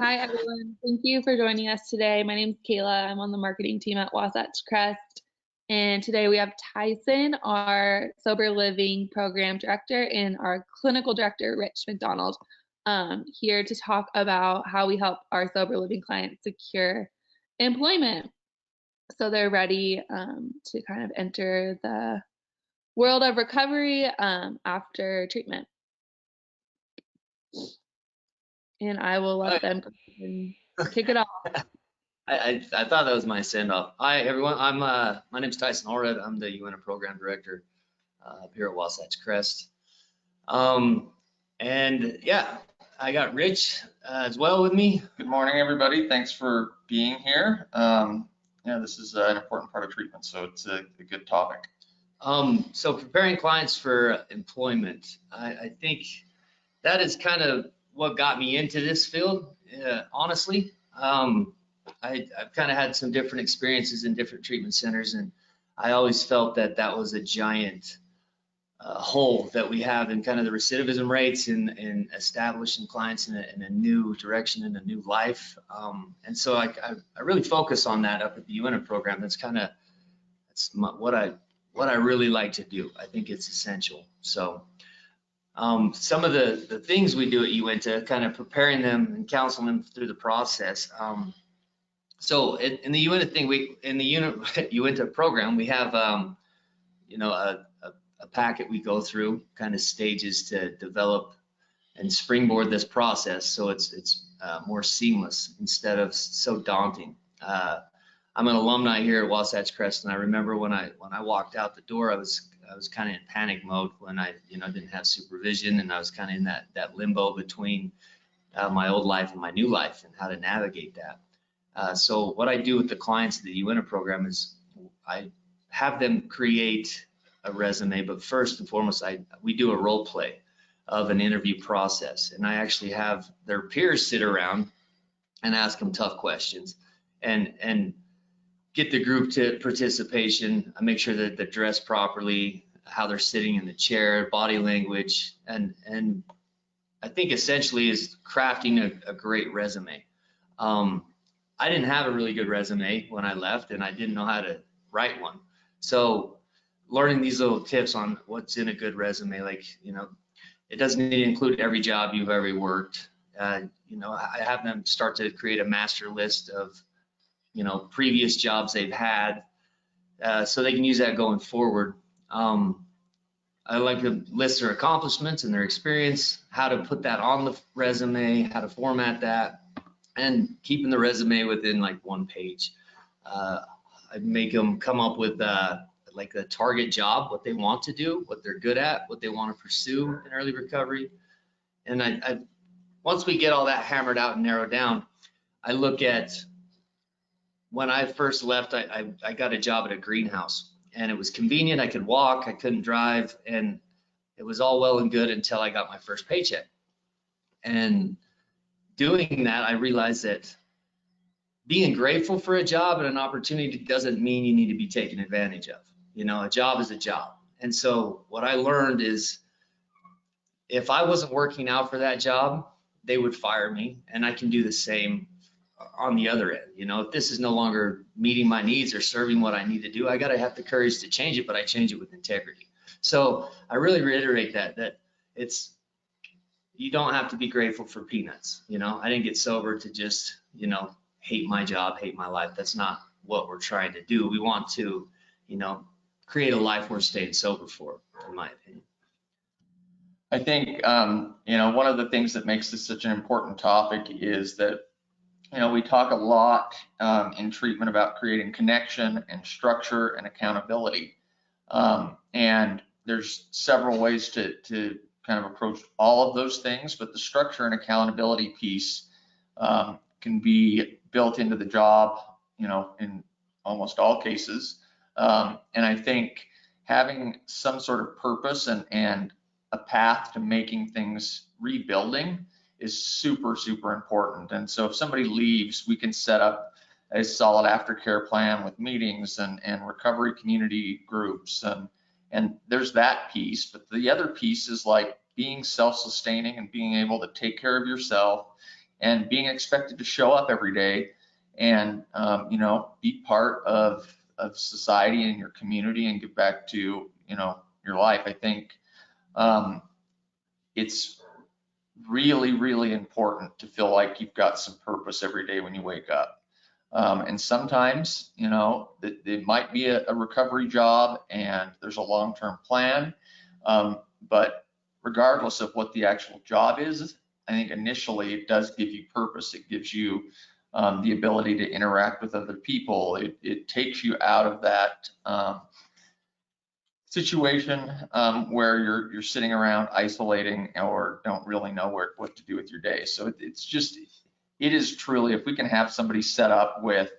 Hi, everyone. Thank you for joining us today. My name is Kayla. I'm on the marketing team at Wasatch Crest. And today we have Tyson, our sober living program director, and our clinical director, McDonald, here to talk about how we help our sober living clients secure employment. So they're ready to kind of enter the world of recovery after treatment. And I will let them kick it off. I thought that was my send off. Hi everyone, my name's Tyson Allred. I'm the Uinta program director up here at Wasatch Crest. And yeah, I got Rich as well with me. Good morning, everybody. Thanks for being here. Yeah, this is an important part of treatment, so it's a good topic. So preparing clients for employment, I think that is kind of what got me into this field, honestly. I've kind of had some different experiences in different treatment centers, and I always felt that that was a giant hole that we have in kind of the recidivism rates in establishing clients in a new direction, in a new life. And so I really focus on that up at the Uinta program. That's what I really like to do. I think it's essential. So some of the things we do at Uinta, kind of preparing them and counseling them through the process. So in the Uinta thing, in the Uinta program, we have a packet we go through, kind of stages to develop and springboard this process, so it's more seamless instead of so daunting. I'm an alumni here at Wasatch Crest, and I remember when I walked out the door, I was kind of in panic mode when I didn't have supervision, and I was kind of in that limbo between my old life and my new life and how to navigate that. So what I do with the clients of the Uinta program is I have them create a resume, but first and foremost, we do a role play of an interview process, and I actually have their peers sit around and ask them tough questions and get the group to participation. I make sure that they're dressed properly, how they're sitting in the chair, body language, and I think essentially is crafting a great resume. I didn't have a really good resume when I left, and I didn't know how to write one. So learning these little tips on what's in a good resume, like, it doesn't need to include every job you've ever worked. I have them start to create a master list of, previous jobs they've had, so they can use that going forward. I like to list their accomplishments and their experience, how to put that on the resume, how to format that, and keeping the resume within like one page. I make them come up with like a target job, what they want to do, what they're good at, what they want to pursue in early recovery. And I once we get all that hammered out and narrowed down, I look at when I first left, I got a job at a greenhouse, and it was convenient. I could walk, I couldn't drive, and it was all well and good until I got my first paycheck. And doing that, I realized that being grateful for a job and an opportunity doesn't mean you need to be taken advantage of. A job is a job. And so what I learned is if I wasn't working out for that job, they would fire me, and I can do the same on the other end. If this is no longer meeting my needs or serving what I need to do, I got to have the courage to change it, but I change it with integrity. So I really reiterate that you don't have to be grateful for peanuts. I didn't get sober to just, hate my job, hate my life. That's not what we're trying to do. We want to, create a life worth staying sober for, in my opinion. I think, one of the things that makes this such an important topic is that, we talk a lot in treatment about creating connection and structure and accountability. And there's several ways to kind of approach all of those things, but the structure and accountability piece can be built into the job, in almost all cases. And I think having some sort of purpose and a path to making things rebuilding is super, super important. And so if somebody leaves, we can set up a solid aftercare plan with meetings and recovery community groups. And there's that piece. But the other piece is like being self-sustaining and being able to take care of yourself and being expected to show up every day and, you know, be part of society and your community and get back to, you know, your life. I think it's really, really important to feel like you've got some purpose every day when you wake up. And sometimes, you know, it might be a recovery job and there's a long-term plan. But regardless of what the actual job is, I think initially it does give you purpose. It gives you the ability to interact with other people. It takes you out of that situation where you're sitting around isolating or don't really know what to do with your day. So it is truly, if we can have somebody set up with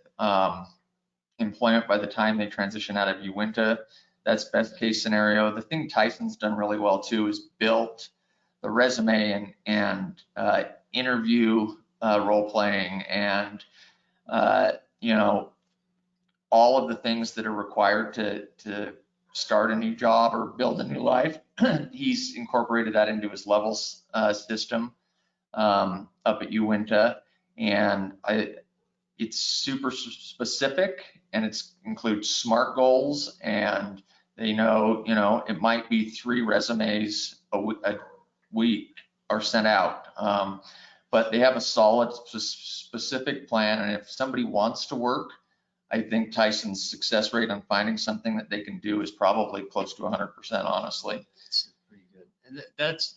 employment by the time they transition out of Uinta, that's best case scenario. The thing Tyson's done really well too is built the resume and interview role playing and you know, all of the things that are required to start a new job or build a new life. He's incorporated that into his levels system up at Uinta, and it's super specific, and it includes SMART goals, and they know, you know, it might be 3 resumes a week are sent out, but they have a solid specific plan, and if somebody wants to work, I think Tyson's success rate on finding something that they can do is probably close to 100%, honestly. That's pretty good. And that's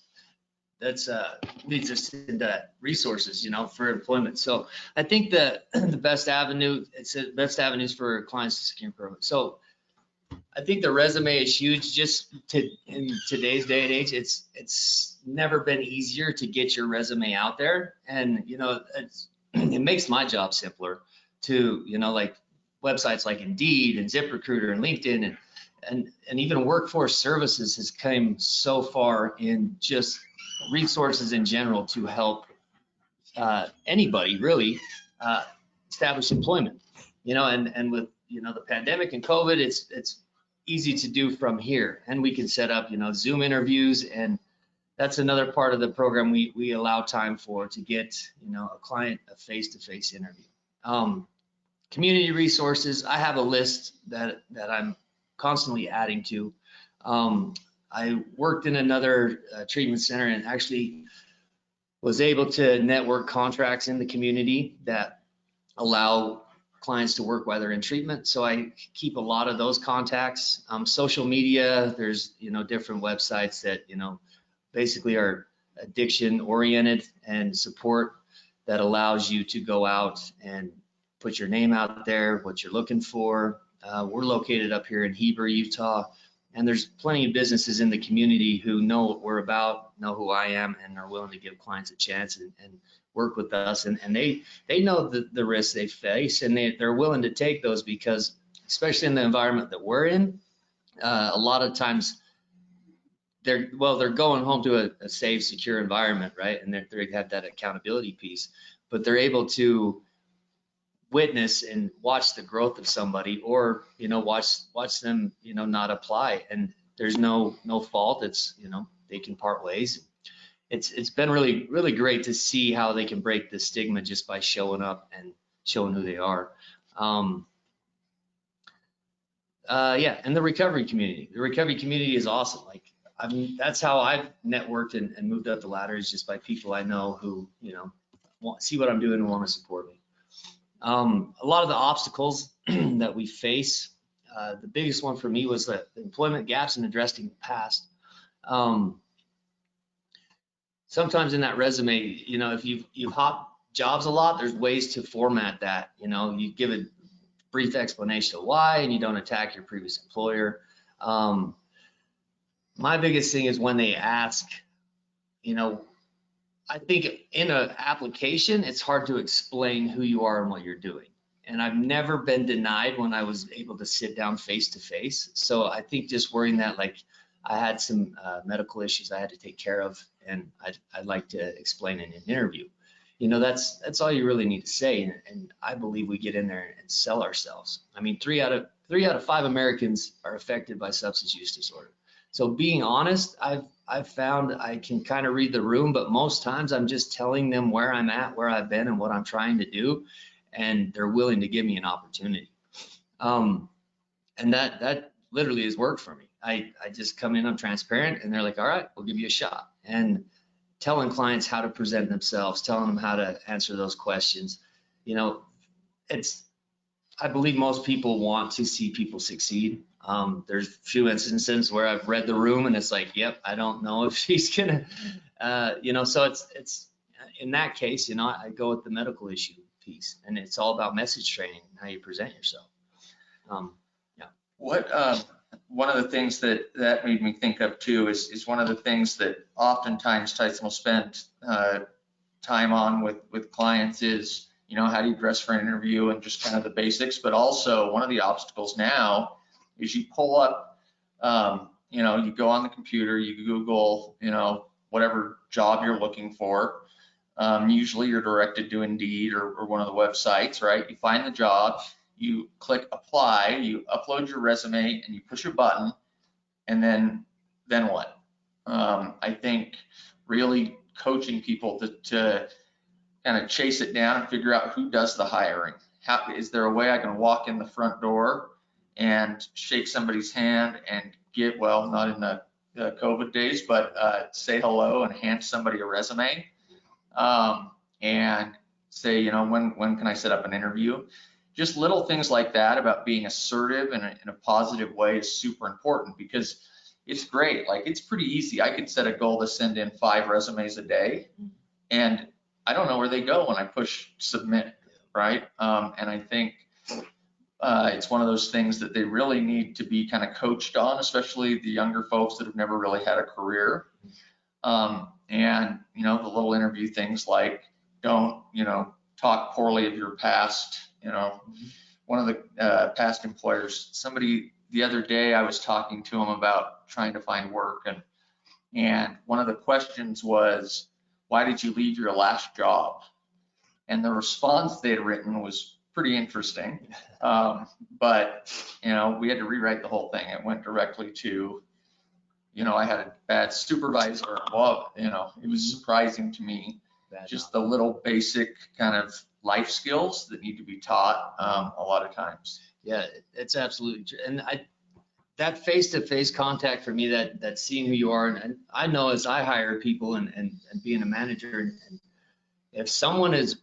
leads us into resources, you know, for employment. So I think that the best avenues for clients to secure employment. So I think the resume is huge. In today's day and age, it's never been easier to get your resume out there, and you know, it makes my job simpler to, you know, like websites like Indeed and ZipRecruiter and LinkedIn and even Workforce Services has come so far in just resources in general to help anybody really establish employment, you know, and with, you know, the pandemic and COVID, it's easy to do from here, and we can set up, you know, Zoom interviews, and that's another part of the program we allow time for to get, you know, a client a face-to-face interview. Community resources, I have a list that I'm constantly adding to. I worked in another treatment center and actually was able to network contracts in the community that allow clients to work while they're in treatment. So I keep a lot of those contacts. Social media, there's, you know, different websites that, you know, basically are addiction oriented and support that allows you to go out and put your name out there, what you're looking for. We're located up here in Heber, Utah, and there's plenty of businesses in the community who know what we're about, know who I am, and are willing to give clients a chance and work with us. And they know the risks they face, and they're willing to take those because, especially in the environment that we're in, a lot of times they're going home to a safe, secure environment, right? And they have that accountability piece, but they're able to witness and watch the growth of somebody, or, you know, watch them, you know, not apply, and there's no fault. It's, you know, they can part ways. It's been really, really great to see how they can break the stigma just by showing up and showing who they are. Yeah, and the recovery community is awesome. Like, I mean, that's how I've networked and moved up the ladder, is just by people I know who, you know, see what I'm doing and want to support me. A lot of the obstacles that we face, the biggest one for me was the employment gaps and addressing the past. Sometimes in that resume, you know, if you've hopped jobs a lot, there's ways to format that. You know, you give a brief explanation of why, and you don't attack your previous employer. My biggest thing is when they ask, you know, I think in an application, it's hard to explain who you are and what you're doing. And I've never been denied when I was able to sit down face to face. So I think just worrying that, like, I had some medical issues I had to take care of, and I'd like to explain in an interview. You know, that's all you really need to say. And I believe we get in there and sell ourselves. I mean, 3 out of 5 Americans are affected by substance use disorder. So being honest, I've found I can kind of read the room, but most times I'm just telling them where I'm at, where I've been, and what I'm trying to do, and they're willing to give me an opportunity. And that literally has worked for me. I just come in, I'm transparent, and they're like, all right, we'll give you a shot. And telling clients how to present themselves, telling them how to answer those questions. You know, I believe most people want to see people succeed. There's a few instances where I've read the room and it's like, yep, I don't know if she's gonna, so it's in that case, I go with the medical issue piece, and it's all about message training and how you present yourself. One of the things that made me think of too is one of the things that oftentimes Tyson will spend time on with clients is, how do you dress for an interview and just kind of the basics. But also one of the obstacles now is you pull up, you go on the computer, you Google, whatever job you're looking for. Usually you're directed to Indeed or one of the websites, right? You find the job, you click apply, you upload your resume, and you push a button, and then what? I think really coaching people to kind of chase it down and figure out who does the hiring. Is there a way I can walk in the front door and shake somebody's hand and not in the COVID days, but say hello and hand somebody a resume, and say, when can I set up an interview? Just little things like that about being assertive in a positive way is super important, because it's great. Like, it's pretty easy. I could set a goal to send in 5 resumes a day, and I don't know where they go when I push submit, right? And I think it's one of those things that they really need to be kind of coached on, especially the younger folks that have never really had a career. And, the little interview things like, don't, talk poorly of your past. One of the past employers, somebody the other day, I was talking to him about trying to find work, and one of the questions was, why did you leave your last job? And the response they had written was pretty interesting. But, we had to rewrite the whole thing. It went directly to, I had a bad supervisor. Well, it was surprising to me, just the little basic kind of life skills that need to be taught a lot of times. Yeah, it's absolutely true. And that face-to-face contact for me, that seeing who you are, and I know as I hire people and being a manager, and if someone is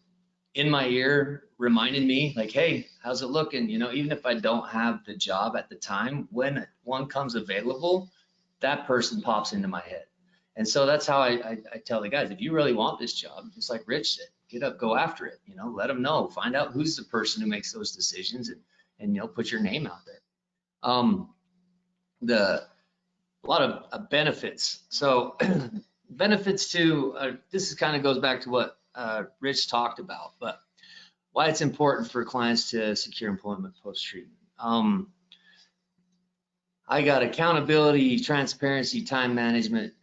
in my ear reminding me like, hey, how's it looking? Even if I don't have the job at the time, when one comes available, that person pops into my head. And so that's how I tell the guys, if you really want this job, just like Rich said, get up, go after it. Let them know, find out who's the person who makes those decisions, and put your name out there. A lot of benefits. So benefits to this kind of goes back to what Rich talked about, but why it's important for clients to secure employment post-treatment. I got accountability, transparency, time management,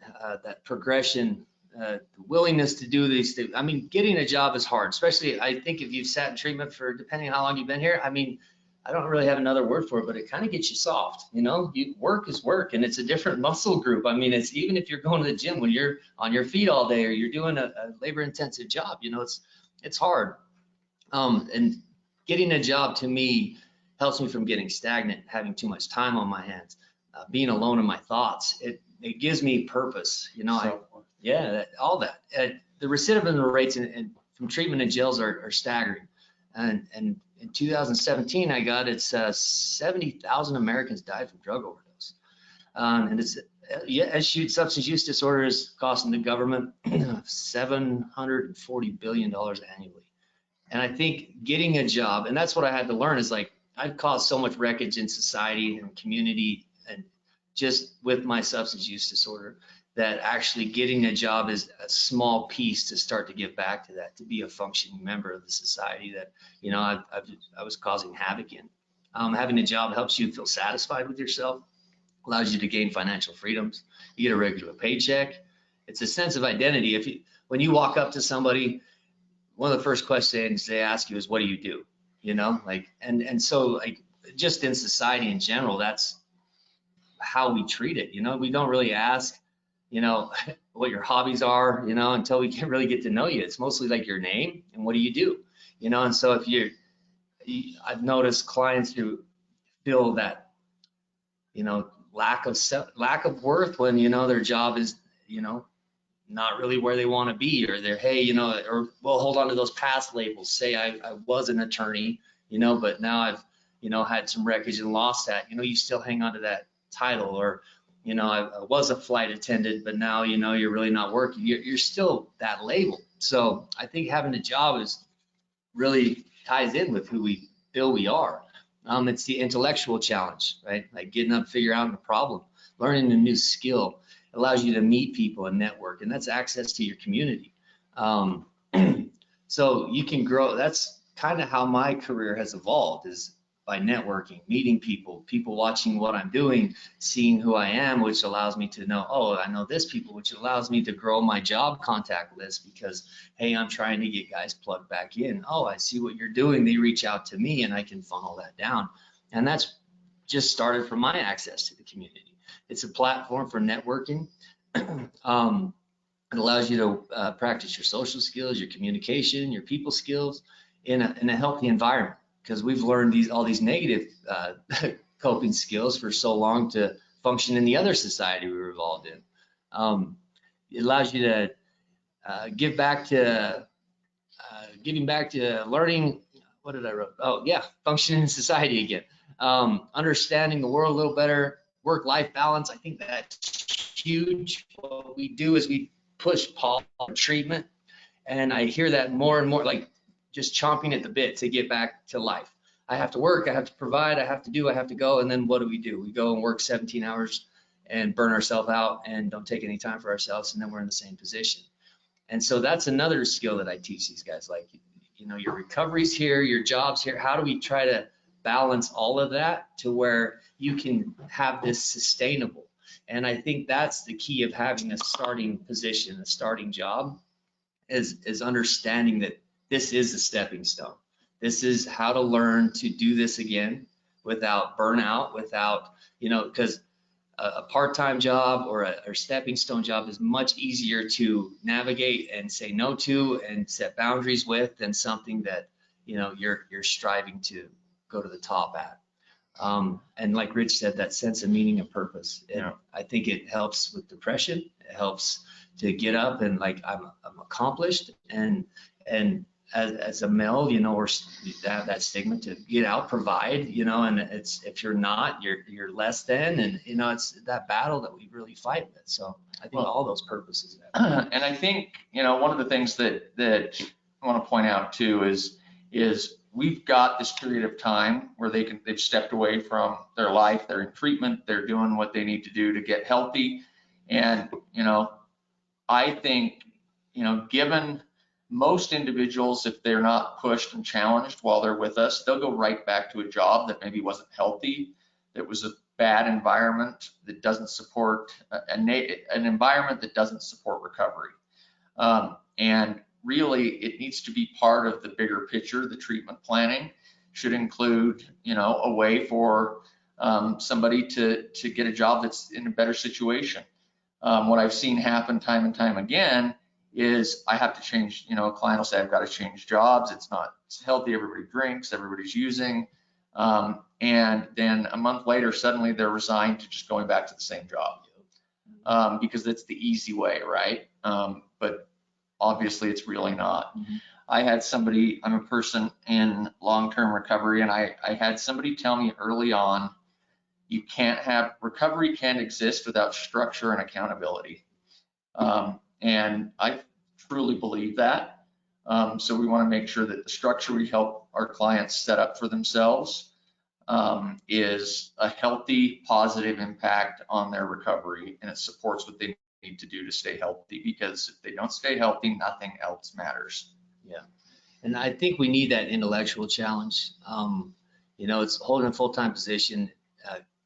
that progression, the willingness to do these things. I mean, getting a job is hard, especially I think if you've sat in treatment for, depending on how long you've been here, I mean, I don't really have another word for it, but it kind of gets you soft. Work is work, and it's a different muscle group. I mean, it's even if you're going to the gym, when you're on your feet all day, or you're doing a labor-intensive job, it's hard. And getting a job to me helps me from getting stagnant, having too much time on my hands, being alone in my thoughts. It gives me purpose. All that. The recidivism rates from treatment in jails are staggering. And in 2017, I got it's 70,000 Americans died from drug overdose. And it's substance use disorder is costing the government $740 billion annually. And I think getting a job, and that's what I had to learn, is like, I've caused so much wreckage in society and community, and just with my substance use disorder, that actually getting a job is a small piece to start to give back to that, to be a functioning member of the society that, I was causing havoc in. Having a job helps you feel satisfied with yourself, allows you to gain financial freedoms. You get a regular paycheck. It's a sense of identity. When you walk up to somebody, one of the first questions they ask you is, what do you do? So just in society in general, that's how we treat it. We don't really ask, you know, what your hobbies are, you know, until we can really get to know you. It's mostly like your name and what do you do, you know. And so if I've noticed clients who feel that, you know, lack of worth when, you know, their job is, you know, not really where they want to be, or they're, hey, you know, or we'll hold on to those past labels. Say I was an attorney, you know, but now I've, you know, had some wreckage and lost that, you know, you still hang on to that title. Or, you know, I was a flight attendant, but now, you know, you're really not working. You're still that label. So I think having a job is really ties in with who we feel we are. It's the intellectual challenge, right? Like getting up, figure out a problem, learning a new skill. It allows you to meet people and network, and that's access to your community. So you can grow. That's kind of how my career has evolved, is by networking, meeting people, watching what I'm doing, seeing who I am, which allows me to know, oh, I know this people, which allows me to grow my job contact list because, hey, I'm trying to get guys plugged back in. Oh, I see what you're doing. They reach out to me and I can funnel that down. And that's just started from my access to the community. It's a platform for networking. It allows you to practice your social skills, your communication, your people skills in a healthy environment. Because we've learned all these negative coping skills for so long to function in the other society we were involved in. It allows you to giving back to learning. What did I write? Oh yeah, functioning in society again. Understanding the world a little better, work-life balance. I think that's huge. What we do is we push Paul treatment, and I hear that more and more, like just chomping at the bit to get back to life. I have to work, I have to provide, I have to go, and then what do? We go and work 17 hours and burn ourselves out and don't take any time for ourselves, and then we're in the same position. And so that's another skill that I teach these guys, like, you know, your recovery's here, your job's here. How do we try to balance all of that to where you can have this sustainable? And I think that's the key of having a starting position, a starting job, is understanding that this is a stepping stone. This is how to learn to do this again without burnout, without, you know, because a part-time job or a stepping stone job is much easier to navigate and say no to and set boundaries with than something that, you know, you're striving to go to the top at. And like Rich said, that sense of meaning and purpose. Yeah. I think it helps with depression. It helps to get up and like I'm accomplished, and as a male, you know, or that stigma to get out, provide, you know, and it's, if you're not, you're less than, and you know, it's that battle that we really fight with. So I think all those purposes. And I think, you know, one of the things that I want to point out too is we've got this period of time where they've stepped away from their life, they're in treatment, they're doing what they need to do to get healthy. And, you know, I think, you know, given most individuals, if they're not pushed and challenged while they're with us, they'll go right back to a job that maybe wasn't healthy, that was a bad environment, that doesn't support an environment that doesn't support recovery. And really, it needs to be part of the bigger picture. The treatment planning should include, you know, a way for somebody to get a job that's in a better situation. What I've seen happen time and time again is I have to change, you know, a client will say, I've got to change jobs. It's not healthy. Everybody drinks, everybody's using. And then a month later, suddenly they're resigned to just going back to the same job because that's the easy way, right? But obviously it's really not. Mm-hmm. I had somebody, I'm a person in long-term recovery, and I had somebody tell me early on, you can't have, recovery can't exist without structure and accountability. And I truly believe that. So we want to make sure that the structure we help our clients set up for themselves is a healthy, positive impact on their recovery, and it supports what they need to do to stay healthy, because if they don't stay healthy, nothing else matters. Yeah, and I think we need that intellectual challenge. You know, it's holding a full-time position,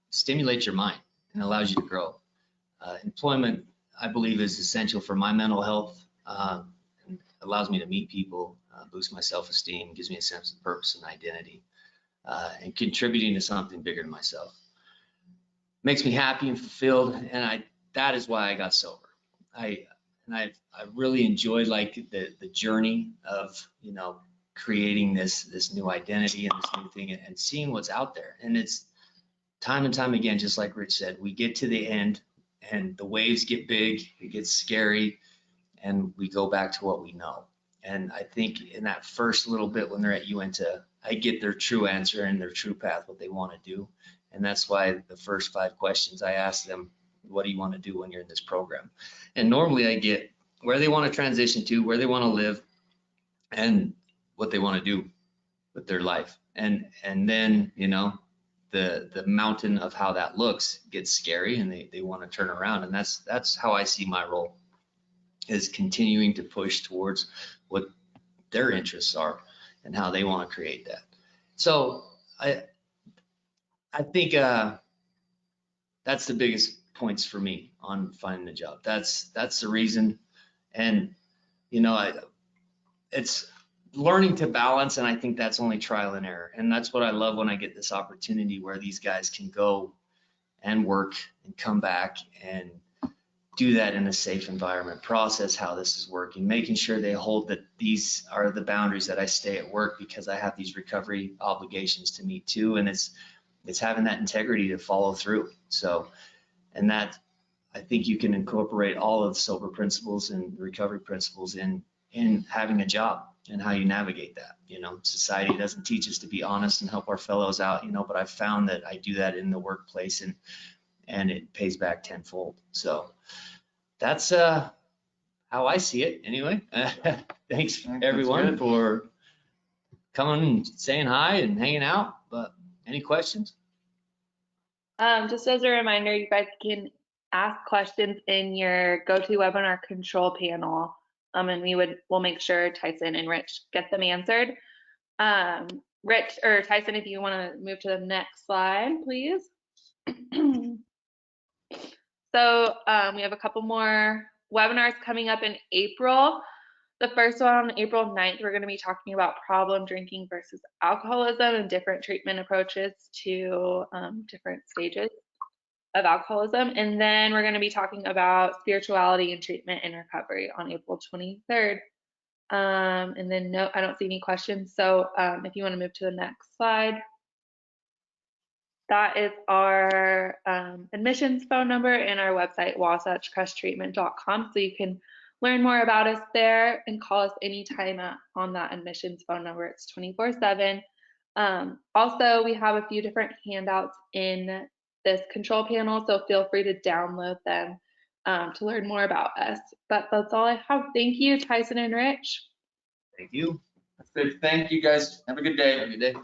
stimulates your mind and allows you to grow. Employment, I believe, is essential for my mental health. And allows me to meet people, boost my self-esteem, gives me a sense of purpose and identity, and contributing to something bigger than myself. Makes me happy and fulfilled, and that is why I got sober. I really enjoyed like the journey of, you know, creating this new identity and this new thing and seeing what's out there. And it's time and time again, just like Rich said, we get to the end and the waves get big, it gets scary, and we go back to what we know. And I think in that first little bit when they're at Uinta, I get their true answer and their true path, what they want to do. And that's why the first 5 questions I ask them, what do you want to do when you're in this program? And normally I get where they want to transition to, where they want to live, and what they want to do with their life. And then, you know, the mountain of how that looks gets scary and they want to turn around. And that's how I see my role, is continuing to push towards what their interests are and how they want to create that. So I think that's the biggest points for me on finding a job. That's the reason. And you know, it's learning to balance, and I think that's only trial and error. And that's what I love when I get this opportunity where these guys can go and work and come back and do that in a safe environment, process how this is working, making sure they hold that these are the boundaries that I stay at work, because I have these recovery obligations to meet too. And it's having that integrity to follow through. So, and that, I think you can incorporate all of the sober principles and recovery principles in having a job and how you navigate that. You know, society doesn't teach us to be honest and help our fellows out, you know, but I've found that I do that in the workplace and it pays back tenfold. So that's how I see it anyway. Thanks everyone for coming and saying hi and hanging out. But any questions? Just as a reminder, you guys can ask questions in your GoToWebinar control panel, and we'll make sure Tyson and Rich get them answered. Rich or Tyson, if you want to move to the next slide, please. So we have a couple more webinars coming up in April. The first one on April 9th, we're going to be talking about problem drinking versus alcoholism and different treatment approaches to different stages of alcoholism. And then we're going to be talking about spirituality and treatment and recovery on April 23rd. And then no, I don't see any questions. So if you want to move to the next slide. That is our admissions phone number and our website, wasatchcresttreatment.com. So you can learn more about us there and call us anytime on that admissions phone number. It's 24/7. Also, we have a few different handouts in this control panel, so feel free to download them to learn more about us. But that's all I have. Thank you, Tyson and Rich. Thank you. That's good. Thank you guys. Have a good day. Have a good day.